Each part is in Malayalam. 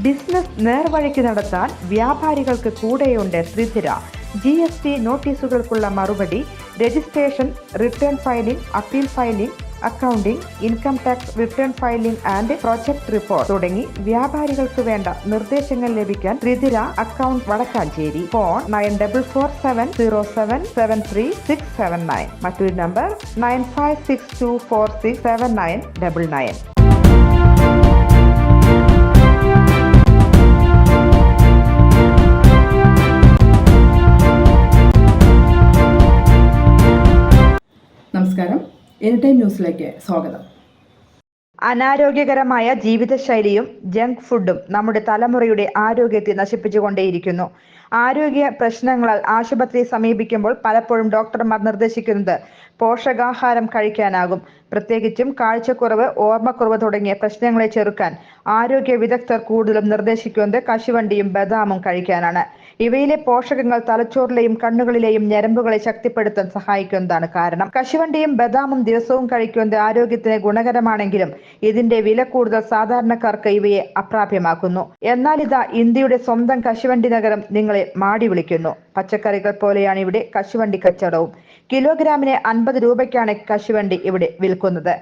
ബിസിനസ് നേർവഴിക്ക് നടത്താൻ വ്യാപാരികൾക്ക് കൂടെയുണ്ട് ത്രിധിര. GST നോട്ടീസുകൾക്കുള്ള മറുപടി, registration, return filing, appeal filing, accounting, income tax return filing and project report തുടങ്ങി വ്യാപാരികൾക്ക് വേണ്ട നിർദ്ദേശങ്ങൾ ലഭിക്കാൻ ത്രിധിര അക്കൗണ്ട് വടക്കാഞ്ചേരി. ഫോൺ 9447077369. മറ്റൊരു നമ്പർ 9562467999. നമസ്കാരം, എനിടൈം ന്യൂസിലേക്ക് സ്വാഗതം. അനാരോഗ്യകരമായ ജീവിതശൈലിയും ജങ്ക് ഫുഡും നമ്മുടെ തലമുറയുടെ ആരോഗ്യത്തെ നശിപ്പിച്ചുകൊണ്ടേയിരിക്കുന്നു. ആരോഗ്യ പ്രശ്നങ്ങളാൽ ആശുപത്രി സമീപിക്കുമ്പോൾ പലപ്പോഴും ഡോക്ടർമാർ നിർദ്ദേശിക്കുന്നത് പോഷകാഹാരം കഴിക്കാനാകും. പ്രത്യേകിച്ചും കാഴ്ചക്കുറവ്, ഓർമ്മക്കുറവ് തുടങ്ങിയ പ്രശ്നങ്ങളെ ചെറുക്കാൻ ആരോഗ്യ വിദഗ്ധർ കൂടുതലും നിർദ്ദേശിക്കുന്നത് കശുവണ്ടിയും ബദാമും കഴിക്കാനാണ്. ഇവയിലെ പോഷകങ്ങൾ തലച്ചോറിലെയും കണ്ണുകളിലെയും ഞരമ്പുകളെ ശക്തിപ്പെടുത്താൻ സഹായിക്കുന്നതാണ്. കാരണം കശുവണ്ടിയും ബദാമും ദിവസവും കഴിക്കുന്നത് ആരോഗ്യത്തിന് ഗുണകരമാണെങ്കിലും ഇതിന്റെ വില കൂടുതൽ സാധാരണക്കാർക്ക് ഇവയെ അപ്രാപ്യമാക്കുന്നു. എന്നാൽ ഇതാ ഇന്ത്യയുടെ സ്വന്തം കശുവണ്ടി നഗരം നിങ്ങളെ മാടി വിളിക്കുന്നു. പച്ചക്കറികൾ പോലെയാണ് ഇവിടെ കശുവണ്ടി കച്ചവടവും. കിലോഗ്രാമിന് 50 രൂപയ്ക്കാണ് കശുവണ്ടി ഇവിടെ വിൽക്കുന്നത്.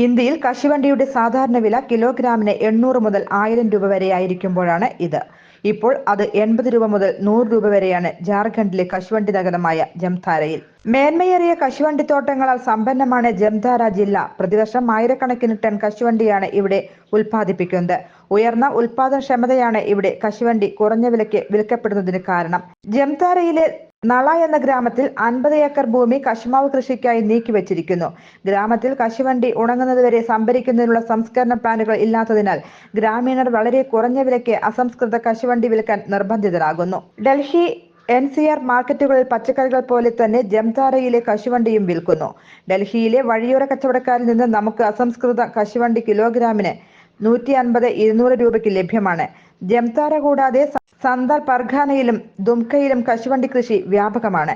ഇന്ത്യയിൽ കശുവണ്ടിയുടെ സാധാരണ വില കിലോഗ്രാമിന് 800 മുതൽ 1000 രൂപ വരെ ആയിരിക്കുമ്പോഴാണ് ഇത്. ഇപ്പോൾ അത് 80 രൂപ മുതൽ 100 രൂപ വരെയാണ് ജാർഖണ്ഡിലെ കശുവണ്ടി നഗരമായ ജംതാരയിൽ. മേന്മയേറിയ കശുവണ്ടിത്തോട്ടങ്ങളാൽ സമ്പന്നമാണ് ജംതാര ജില്ല. പ്രതിവർഷം ആയിരക്കണക്കിന് ടൺ കശുവണ്ടിയാണ് ഇവിടെ ഉൽപ്പാദിപ്പിക്കുന്നത്. ഉയർന്ന ഉൽപാദനക്ഷമതയാണ് ഇവിടെ കശുവണ്ടി കുറഞ്ഞ വിലയ്ക്ക് വിൽക്കപ്പെടുന്നതിന് കാരണം. ജംതാരയിലെ നള എന്ന ഗ്രാമത്തിൽ 50 ഏക്കർ ഭൂമി കശുമാവ് കൃഷിക്കായി നീക്കിവച്ചിരിക്കുന്നു. ഗ്രാമത്തിൽ കശുവണ്ടി ഉണങ്ങുന്നതുവരെ സംഭരിക്കുന്നതിനുള്ള സംസ്കരണ പ്ലാന്റുകൾ ഇല്ലാത്തതിനാൽ ഗ്രാമീണർ വളരെ കുറഞ്ഞ വിലയ്ക്ക് അസംസ്കൃത കശുവണ്ടി വിൽക്കാൻ നിർബന്ധിതരാകുന്നു. ഡൽഹി NCR മാർക്കറ്റുകളിൽ പച്ചക്കറികൾ പോലെ തന്നെ ജംതാരയിലെ കശുവണ്ടിയും വിൽക്കുന്നു. ഡൽഹിയിലെ വഴിയോര കച്ചവടക്കാരിൽ നിന്ന് നമുക്ക് അസംസ്കൃത കശുവണ്ടി കിലോഗ്രാമിന് 150-200 രൂപയ്ക്ക് ലഭ്യമാണ്. ജംതാര കൂടാതെ സന്താൽ പർഖാനയിലും ദുംകയിലും കശുവണ്ടി കൃഷി വ്യാപകമാണ്.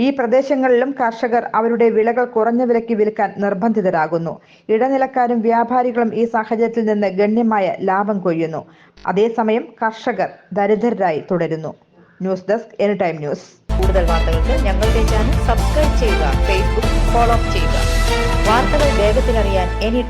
ഈ പ്രദേശങ്ങളിലും കർഷകർ അവരുടെ വിളകൾ കുറഞ്ഞ വിലയ്ക്ക് വിൽക്കാൻ നിർബന്ധിതരാകുന്നു. ഇടനിലക്കാരും വ്യാപാരികളും ഈ സാഹചര്യത്തിൽ നിന്ന് ഗണ്യമായ ലാഭം കൊയ്യുന്നു. അതേസമയം കർഷകർ ദരിദ്രരായി തുടരുന്നു. News desk, anytime news. കൂടുതൽ വാർത്തകൾക്ക് ഞങ്ങളുടെ ചാനൽ സബ്സ്ക്രൈബ് ചെയ്യുക, ഫേസ്ബുക്ക് ഫോളോ ചെയ്യുക. വാർത്തകൾ വേഗത്തിലറിയാൻ എനിടൈം